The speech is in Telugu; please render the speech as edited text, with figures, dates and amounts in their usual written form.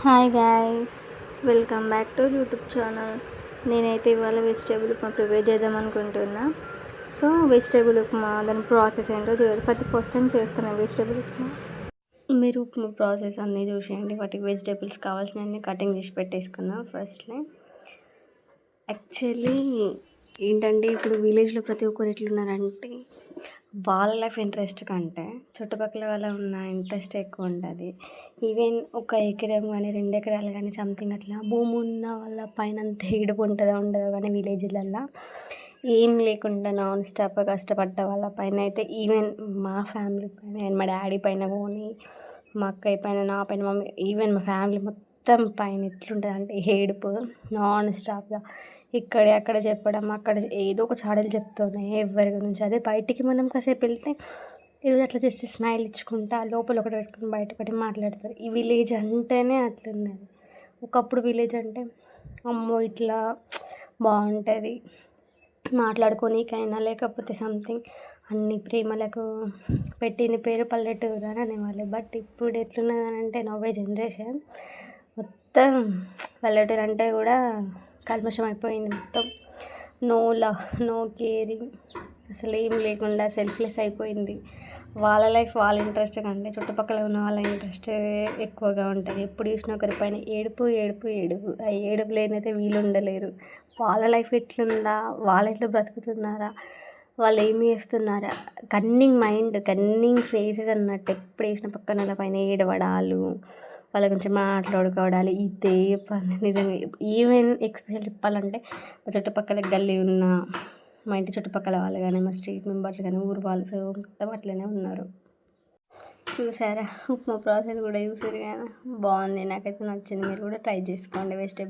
Hi guys, welcome back to YouTube channel. నేనైతే ఇవాళ వెజిటేబుల్ ఉప్మా ప్రిపేర్ చేద్దాం అనుకుంటున్నా. సో వెజిటేబుల్ ఉప్మా దాని ప్రాసెస్ ఏంటో చూడాలి. ఫస్ట్ టైం చేస్తున్నాను వెజిటేబుల్ ఉప్మా. మీరు ఉప్మా ప్రాసెస్ అన్నీ చూసేయండి. వాటికి వెజిటేబుల్స్ కావాల్సినవన్నీ కటింగ్ చేసి పెట్టేసుకున్నా ఫస్ట్లే. యాక్చువల్లీ ఏంటంటే ఇప్పుడు విలేజ్లో ప్రతి ఒక్కరు ఎట్లున్నారంటే వాళ్ళ లైఫ్ ఇంట్రెస్ట్ కంటే చుట్టుపక్కల వాళ్ళ ఉన్న ఇంట్రెస్ట్ ఎక్కువ ఉంటుంది. ఈవెన్ 1 ఎకరం కానీ 2 ఎకరాలు కానీ సంథింగ్ అట్లా భూమి ఉన్న వాళ్ళ పైన అంత ఏడుపు ఉంటుందో ఉండదో కానీ విలేజ్లల్లో ఏం లేకుండా నాన్ స్టాప్ కష్టపడ్డ వాళ్ళ పైన అయితే ఈవెన్ మా ఫ్యామిలీ పైన మా డాడీ పైన పోనీ మా అక్కయ్య పైన నా పైన మమ్మీ ఈవెన్ మా ఫ్యామిలీ మొత్తం పైన ఎట్లుంటుంది అంటే ఏడుపు నాన్ స్టాప్గా ఇక్కడ అక్కడ చెప్పడం అక్కడ ఏదో ఒక చాడీలు చెప్తూనే ఎవరి గురించి అదే బయటికి మనం కాసేపు వెళ్తే ఏదో అట్లా జస్ట్ స్మైల్ ఇచ్చుకుంటా లోపల ఒకటి పెట్టుకుని బయట ఒకటి మాట్లాడతారు. ఈ విలేజ్ అంటేనే అట్లున్నది. ఒకప్పుడు విలేజ్ అంటే అమ్మో ఇట్లా బాగుంటుంది మాట్లాడుకోనీకైనా లేకపోతే సంథింగ్ అన్ని ప్రేమలకు పెట్టింది పేరు పల్లెటూరు అని అనేవాళ్ళు. బట్ ఇప్పుడు ఎట్లున్నదని అంటే నవ్వే జనరేషన్ మొత్తం పల్లెటూరు అంటే కూడా కల్మషం అయిపోయింది. మొత్తం నో లవ్, నో కేరింగ్, అసలు ఏం లేకుండా సెల్ఫ్లెస్ అయిపోయింది. వాళ్ళ లైఫ్ వాళ్ళ ఇంట్రెస్ట్ కంటే చుట్టుపక్కల ఉన్న వాళ్ళ ఇంట్రెస్ట్ ఎక్కువగా ఉంటుంది. ఎప్పుడు చూసినా ఒకరిపైన ఏడుపు ఏడుపు ఏడుపు. ఆ ఏడుపు లేనైతే వీళ్ళు ఉండలేరు. వాళ్ళ లైఫ్ ఎట్లుందా, వాళ్ళ ఎట్లా బ్రతుకుతున్నారా, వాళ్ళు ఏమి చేస్తున్నారా, కన్నింగ్ మైండ్ కన్నింగ్ ఫేసెస్ అన్నట్టు ఎప్పుడు వేసిన పక్కన వాళ్ళ పైన ఏడవడాలు, వాళ్ళ గురించి మాట్లాడుకోవడాలు ఇదే పని నిజంగా. ఈవెన్ ఎక్స్పెషల్ చెప్పాలంటే మా చుట్టుపక్కల గల్లీ ఉన్న మా ఇంటి చుట్టుపక్కల వాళ్ళు కానీ మా స్ట్రీట్ మెంబర్స్ కానీ ఊరు వాళ్ళు మొత్తం అట్లనే ఉన్నారు. చూసారా ఉప్మా ప్రాసెస్ కూడా చూసారు కదా, బాగుంది. నాకైతే నచ్చింది. మీరు కూడా ట్రై చేసుకోండి వెజిటేబుల్